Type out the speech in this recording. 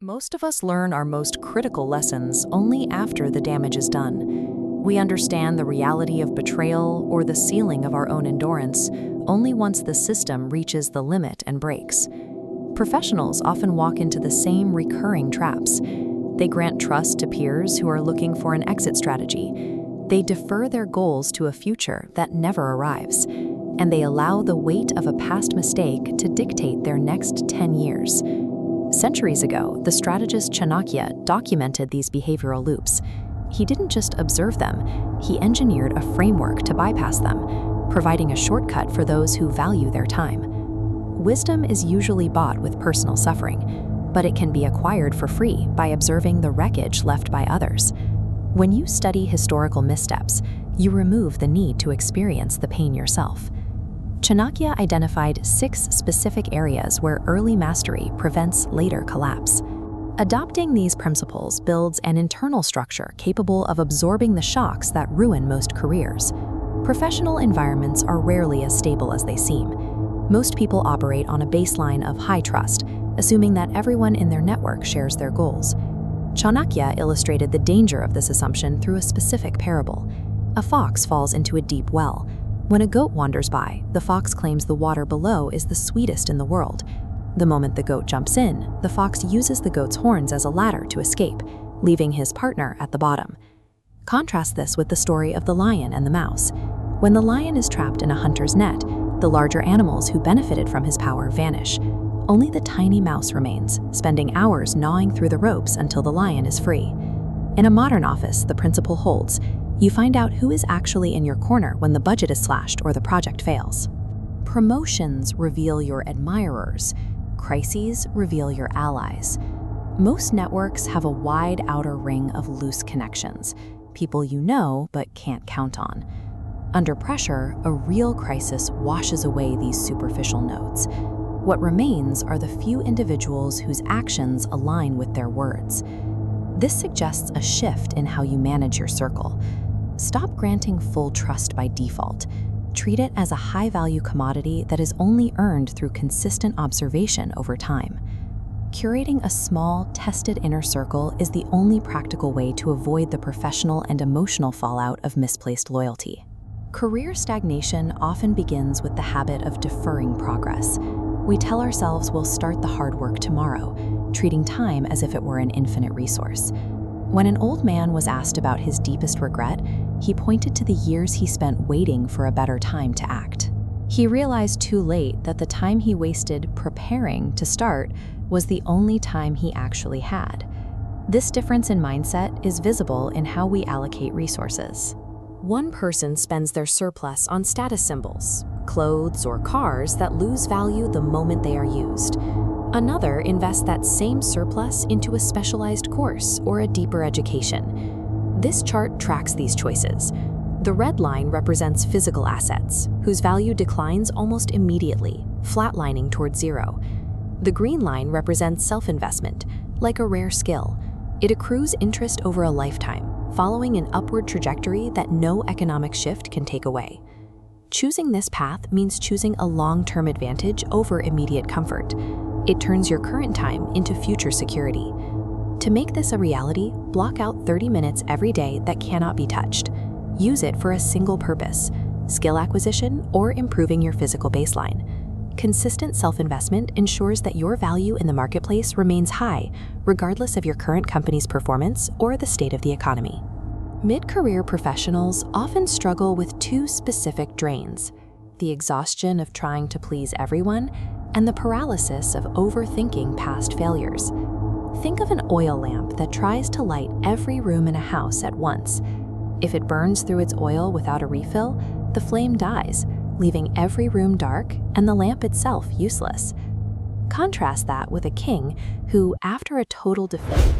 Most of us learn our most critical lessons only after the damage is done. We understand the reality of betrayal or the ceiling of our own endurance only once the system reaches the limit and breaks. Professionals often walk into the same recurring traps. They grant trust to peers who are looking for an exit strategy. They defer their goals to a future that never arrives. And they allow the weight of a past mistake to dictate their next 10 years. Centuries ago, the strategist Chanakya documented these behavioral loops. He didn't just observe them, he engineered a framework to bypass them, providing a shortcut for those who value their time. Wisdom is usually bought with personal suffering, but it can be acquired for free by observing the wreckage left by others. When you study historical missteps, you remove the need to experience the pain yourself. Chanakya identified 6 specific areas where early mastery prevents later collapse. Adopting these principles builds an internal structure capable of absorbing the shocks that ruin most careers. Professional environments are rarely as stable as they seem. Most people operate on a baseline of high trust, assuming that everyone in their network shares their goals. Chanakya illustrated the danger of this assumption through a specific parable. A fox falls into a deep well. When a goat wanders by, the fox claims the water below is the sweetest in the world. The moment the goat jumps in, the fox uses the goat's horns as a ladder to escape, leaving his partner at the bottom. Contrast this with the story of the lion and the mouse. When the lion is trapped in a hunter's net, the larger animals who benefited from his power vanish. Only the tiny mouse remains, spending hours gnawing through the ropes until the lion is free. In a modern office, the principle holds. You find out who is actually in your corner when the budget is slashed or the project fails. Promotions reveal your admirers. Crises reveal your allies. Most networks have a wide outer ring of loose connections, people you know but can't count on. Under pressure, a real crisis washes away these superficial nodes. What remains are the few individuals whose actions align with their words. This suggests a shift in how you manage your circle. Stop granting full trust by default. Treat it as a high-value commodity that is only earned through consistent observation over time. Curating a small, tested inner circle is the only practical way to avoid the professional and emotional fallout of misplaced loyalty. Career stagnation often begins with the habit of deferring progress. We tell ourselves we'll start the hard work tomorrow, treating time as if it were an infinite resource. When an old man was asked about his deepest regret, he pointed to the years he spent waiting for a better time to act. He realized too late that the time he wasted preparing to start was the only time he actually had. This difference in mindset is visible in how we allocate resources. One person spends their surplus on status symbols, clothes or cars that lose value the moment they are used. Another invests that same surplus into a specialized course or a deeper education. This chart tracks these choices. The red line represents physical assets, whose value declines almost immediately, flatlining toward zero. The green line represents self-investment, like a rare skill. It accrues interest over a lifetime, following an upward trajectory that no economic shift can take away. Choosing this path means choosing a long-term advantage over immediate comfort. It turns your current time into future security. To make this a reality, block out 30 minutes every day that cannot be touched. Use it for a single purpose: skill acquisition or improving your physical baseline. Consistent self-investment ensures that your value in the marketplace remains high, regardless of your current company's performance or the state of the economy. Mid-career professionals often struggle with 2 specific drains: the exhaustion of trying to please everyone and the paralysis of overthinking past failures. Think of an oil lamp that tries to light every room in a house at once. If it burns through its oil without a refill, the flame dies, leaving every room dark and the lamp itself useless. Contrast that with a king who, after a total defeat,